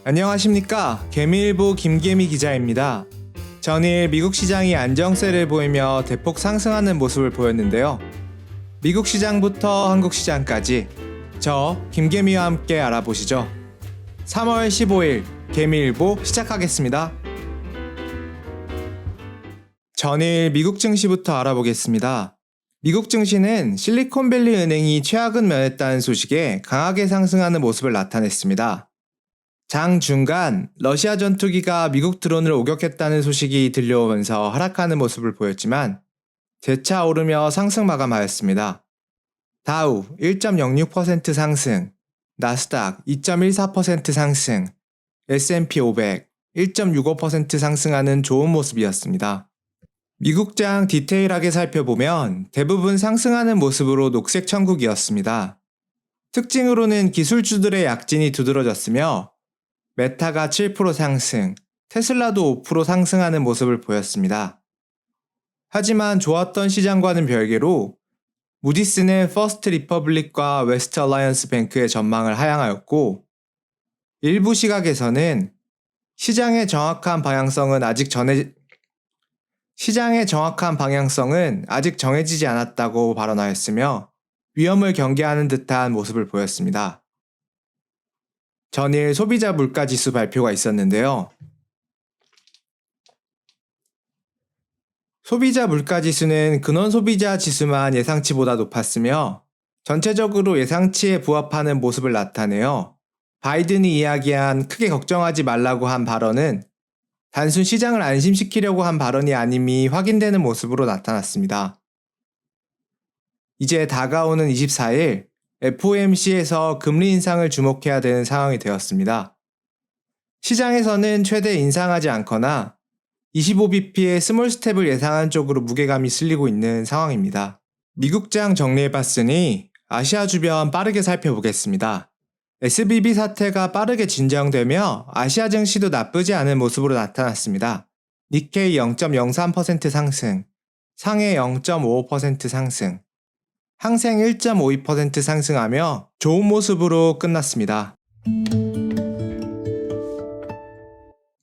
안녕하십니까. 개미일보 김개미 기자입니다. 전일 미국 시장이 안정세를 보이며 대폭 상승하는 모습을 보였는데요. 미국 시장부터 한국 시장까지 저 김개미와 함께 알아보시죠. 3월 15일 개미일보 시작하겠습니다. 전일 미국 증시부터 알아보겠습니다. 미국 증시는 실리콘밸리 은행이 최악은 면했다는 소식에 강하게 상승하는 모습을 나타냈습니다. 장 중간 러시아 전투기가 미국 드론을 오격했다는 소식이 들려오면서 하락하는 모습을 보였지만 재차 오르며 상승 마감하였습니다. 다우 1.06% 상승, 나스닥 2.14% 상승, S&P 500 1.65% 상승하는 좋은 모습이었습니다. 미국장 디테일하게 살펴보면 대부분 상승하는 모습으로 녹색 천국이었습니다. 특징으로는 기술주들의 약진이 두드러졌으며 메타가 7% 상승, 테슬라도 5% 상승하는 모습을 보였습니다. 하지만 좋았던 시장과는 별개로 무디스는 퍼스트 리퍼블릭과 웨스트 얼라이언스 뱅크의 전망을 하향하였고 일부 시각에서는 시장의 정확한 방향성은 아직 정해지지 않았다고 발언하였으며 위험을 경계하는 듯한 모습을 보였습니다. 전일 소비자 물가지수 발표가 있었는데요. 소비자 물가지수는 근원 소비자 지수만 예상치보다 높았으며 전체적으로 예상치에 부합하는 모습을 나타내어 바이든이 이야기한 크게 걱정하지 말라고 한 발언은 단순 시장을 안심시키려고 한 발언이 아님이 확인되는 모습으로 나타났습니다. 이제 다가오는 24일 FOMC에서 금리 인상을 주목해야 되는 상황이 되었습니다. 시장에서는 최대 인상하지 않거나 25bp의 스몰 스텝을 예상한 쪽으로 무게감이 실리고 있는 상황입니다. 미국장 정리해봤으니 아시아 주변 빠르게 살펴보겠습니다. SVB 사태가 빠르게 진정되며 아시아 증시도 나쁘지 않은 모습으로 나타났습니다. 니케이 0.03% 상승, 상해 0.55% 상승, 항생 1.52% 상승하며 좋은 모습으로 끝났습니다.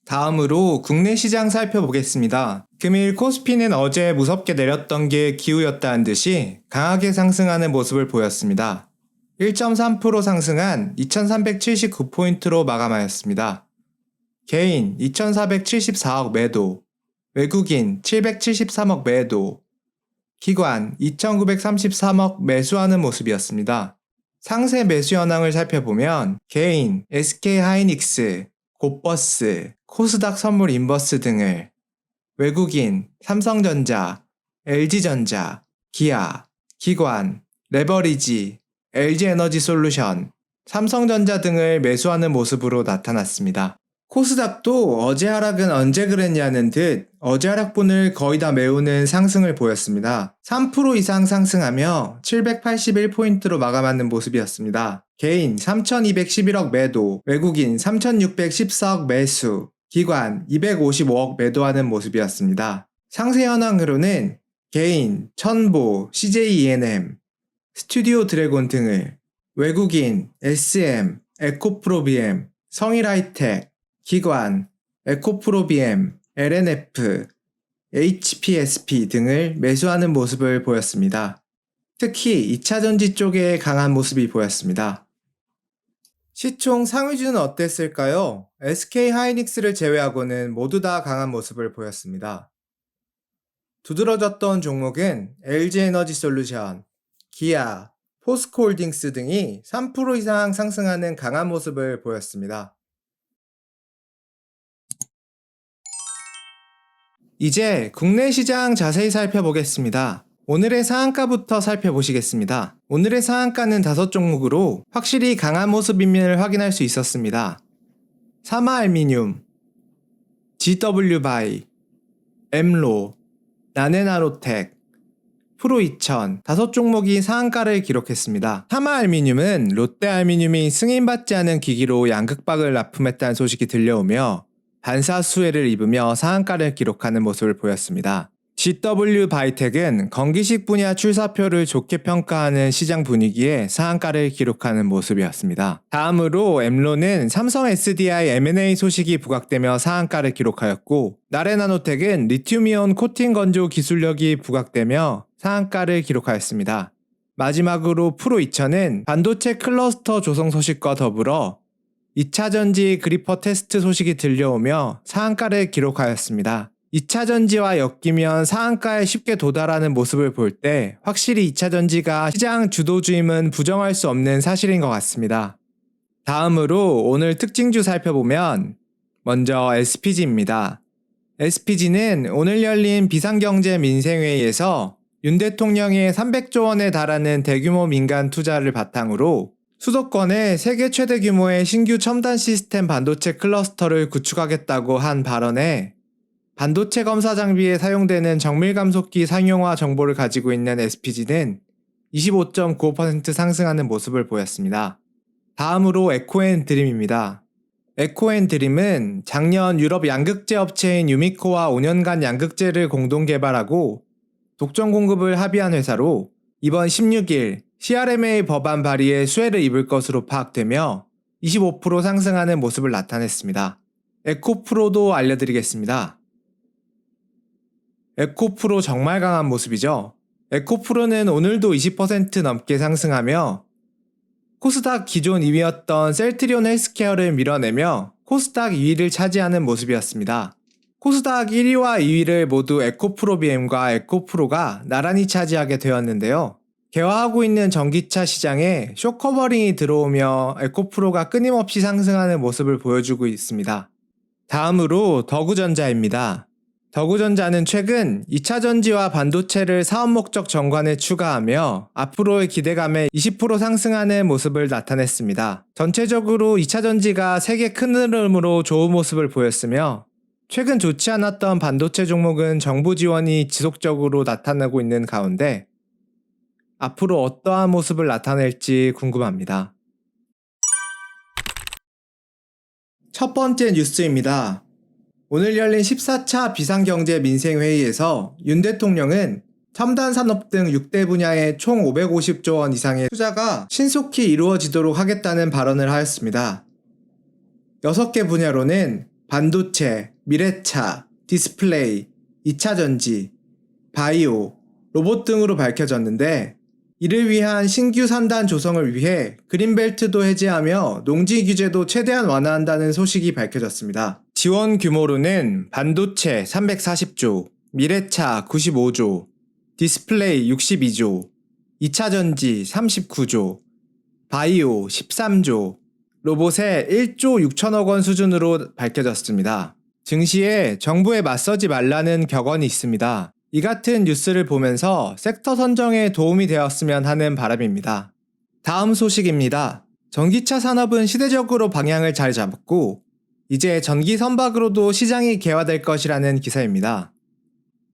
다음으로 국내 시장 살펴보겠습니다. 금일 코스피는 어제 무섭게 내렸던 게 기우였다는 듯이 강하게 상승하는 모습을 보였습니다. 1.3% 상승한 2379포인트로 마감하였습니다. 개인 2474억 매도, 외국인 773억 매도, 기관 2933억 매수하는 모습이었습니다. 상세 매수 현황을 살펴보면 개인, SK하이닉스, 곱버스, 코스닥 선물 인버스 등을, 외국인, 삼성전자, LG전자, 기아, 기관, 레버리지, LG에너지솔루션, 삼성전자 등을 매수하는 모습으로 나타났습니다. 코스닥도 어제 하락은 언제 그랬냐는 듯 어제 하락분을 거의 다 메우는 상승을 보였습니다. 3% 이상 상승하며 781포인트로 마감하는 모습이었습니다. 개인 3211억 매도, 외국인 3614억 매수, 기관 255억 매도하는 모습이었습니다. 상세 현황으로는 개인, 천보, CJENM, 스튜디오 드래곤 등을, 외국인, SM, 에코프로비엠, 성일하이텍, 기관, 에코프로비엠, LNF, HPSP 등을 매수하는 모습을 보였습니다. 특히 2차전지 쪽에 강한 모습이 보였습니다. 시총 상위주는 어땠을까요? SK하이닉스를 제외하고는 모두 다 강한 모습을 보였습니다. 두드러졌던 종목은 LG에너지솔루션, 기아, 포스코홀딩스 등이 3% 이상 상승하는 강한 모습을 보였습니다. 이제 국내 시장 자세히 살펴보겠습니다. 오늘의 상한가부터 살펴보시겠습니다. 오늘의 상한가는 5종목으로 확실히 강한 모습임을 확인할 수 있었습니다. 사마알미늄, GW바이, 엠로, 나네나로텍, 프로2000 5종목이 상한가를 기록했습니다. 사마알미늄은 롯데알미늄이 승인받지 않은 기기로 양극박을 납품했다는 소식이 들려오며 반사수혜를 입으며 상한가를 기록하는 모습을 보였습니다. GW 바이텍은 건기식 분야 출사표를 좋게 평가하는 시장 분위기에 상한가를 기록하는 모습이었습니다. 다음으로 엠론은 삼성 SDI M&A 소식이 부각되며 상한가를 기록하였고, 나레나노텍은 리튬이온 코팅 건조 기술력이 부각되며 상한가를 기록하였습니다. 마지막으로 프로2000은 반도체 클러스터 조성 소식과 더불어 2차전지 그리퍼 테스트 소식이 들려오며 상한가를 기록하였습니다. 2차전지와 엮이면 상한가에 쉽게 도달하는 모습을 볼 때 확실히 2차전지가 시장 주도주임은 부정할 수 없는 사실인 것 같습니다. 다음으로 오늘 특징주 살펴보면 먼저 SPG입니다. SPG는 오늘 열린 비상경제 민생회의에서 윤 대통령의 300조 원에 달하는 대규모 민간 투자를 바탕으로 수도권에 세계 최대 규모의 신규 첨단 시스템 반도체 클러스터를 구축하겠다고 한 발언에 반도체 검사 장비에 사용되는 정밀 감속기 상용화 정보를 가지고 있는 SPG는 25.95% 상승하는 모습을 보였습니다. 다음으로 에코앤드림입니다. 에코앤드림은 작년 유럽 양극재 업체인 유미코와 5년간 양극재를 공동 개발하고 독점 공급을 합의한 회사로 이번 16일 CRMA 법안 발의에 수혜를 입을 것으로 파악되며 25% 상승하는 모습을 나타냈습니다. 에코프로도 알려드리겠습니다. 에코프로 정말 강한 모습이죠. 에코프로는 오늘도 20% 넘게 상승하며 코스닥 기존 2위였던 셀트리온 헬스케어를 밀어내며 코스닥 2위를 차지하는 모습이었습니다. 코스닥 1위와 2위를 모두 에코프로비엠과 에코프로가 나란히 차지하게 되었는데요. 개화하고 있는 전기차 시장에 쇼커버링이 들어오며 에코프로가 끊임없이 상승하는 모습을 보여주고 있습니다. 다음으로 더구전자입니다. 더구전자는 최근 2차전지와 반도체를 사업 목적 전관에 추가하며 앞으로의 기대감에 20% 상승하는 모습을 나타냈습니다. 전체적으로 2차전지가 세계 큰 흐름으로 좋은 모습을 보였으며 최근 좋지 않았던 반도체 종목은 정부 지원이 지속적으로 나타나고 있는 가운데 앞으로 어떠한 모습을 나타낼지 궁금합니다. 첫 번째 뉴스입니다. 오늘 열린 14차 비상경제 민생회의에서 윤 대통령은 첨단 산업 등 6대 분야에 총 550조 원 이상의 투자가 신속히 이루어지도록 하겠다는 발언을 하였습니다. 6개 분야로는 반도체, 미래차, 디스플레이, 2차전지, 바이오, 로봇 등으로 밝혀졌는데 이를 위한 신규 산단 조성을 위해 그린벨트도 해제하며 농지 규제도 최대한 완화한다는 소식이 밝혀졌습니다. 지원 규모로는 반도체 340조, 미래차 95조, 디스플레이 62조, 2차전지 39조, 바이오 13조, 로봇에 1조 6천억 원 수준으로 밝혀졌습니다. 증시에 정부에 맞서지 말라는 격언이 있습니다. 이 같은 뉴스를 보면서 섹터 선정에 도움이 되었으면 하는 바람입니다. 다음 소식입니다. 전기차 산업은 시대적으로 방향을 잘 잡았고 이제 전기 선박으로도 시장이 개화될 것이라는 기사입니다.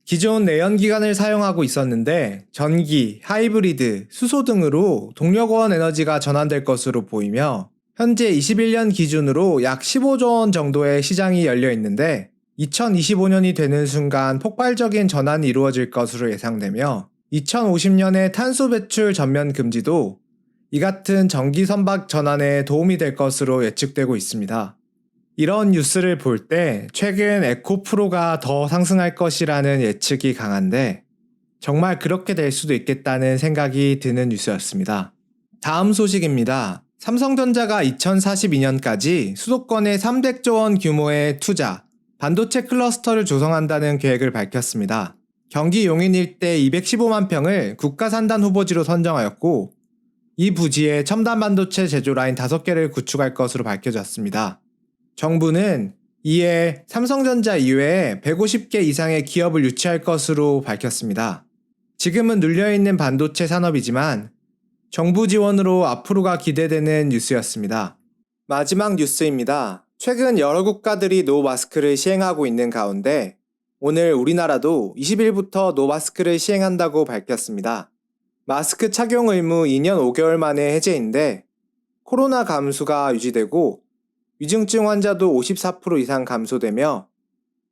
기존 내연기관을 사용하고 있었는데 전기, 하이브리드, 수소 등으로 동력원 에너지가 전환될 것으로 보이며 현재 21년 기준으로 약 15조 원 정도의 시장이 열려 있는데 2025년이 되는 순간 폭발적인 전환이 이루어질 것으로 예상되며 2050년에 탄소 배출 전면 금지도 이 같은 전기 선박 전환에 도움이 될 것으로 예측되고 있습니다. 이런 뉴스를 볼 때 최근 에코프로가 더 상승할 것이라는 예측이 강한데 정말 그렇게 될 수도 있겠다는 생각이 드는 뉴스였습니다. 다음 소식입니다. 삼성전자가 2042년까지 수도권에 300조 원 규모의 투자, 반도체 클러스터를 조성한다는 계획을 밝혔습니다. 경기 용인 일대 215만 평을 국가산단 후보지로 선정하였고 이 부지에 첨단 반도체 제조 라인 5개를 구축할 것으로 밝혀졌습니다. 정부는 이에 삼성전자 이외에 150개 이상의 기업을 유치할 것으로 밝혔습니다. 지금은 눌려있는 반도체 산업이지만 정부 지원으로 앞으로가 기대되는 뉴스였습니다. 마지막 뉴스입니다. 최근 여러 국가들이 노 마스크를 시행하고 있는 가운데 오늘 우리나라도 20일부터 노 마스크를 시행한다고 밝혔습니다. 마스크 착용 의무 2년 5개월 만에 해제인데 코로나 감수가 유지되고 위중증 환자도 54% 이상 감소되며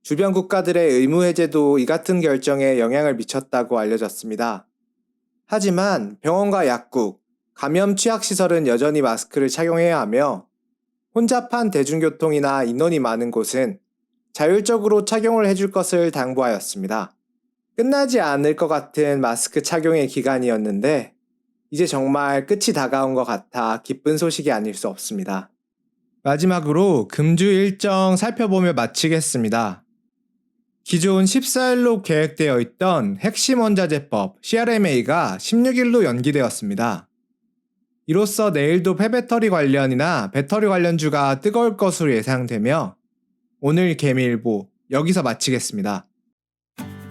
주변 국가들의 의무 해제도 이 같은 결정에 영향을 미쳤다고 알려졌습니다. 하지만 병원과 약국, 감염 취약시설은 여전히 마스크를 착용해야 하며 혼잡한 대중교통이나 인원이 많은 곳은 자율적으로 착용을 해줄 것을 당부하였습니다. 끝나지 않을 것 같은 마스크 착용의 기간이었는데 이제 정말 끝이 다가온 것 같아 기쁜 소식이 아닐 수 없습니다. 마지막으로 금주 일정 살펴보며 마치겠습니다. 기존 14일로 계획되어 있던 핵심 원자재법 CRMA가 16일로 연기되었습니다. 이로써 내일도 폐배터리 관련이나 배터리 관련주가 뜨거울 것으로 예상되며 오늘 개미일보 여기서 마치겠습니다.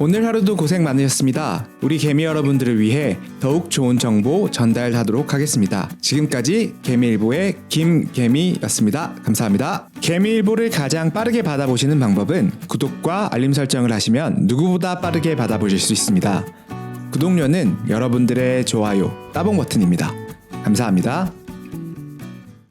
오늘 하루도 고생 많으셨습니다. 우리 개미 여러분들을 위해 더욱 좋은 정보 전달하도록 하겠습니다. 지금까지 개미일보의 김개미였습니다. 감사합니다. 개미일보를 가장 빠르게 받아보시는 방법은 구독과 알림 설정을 하시면 누구보다 빠르게 받아보실 수 있습니다. 구독료는 여러분들의 좋아요, 따봉 버튼입니다. 감사합니다.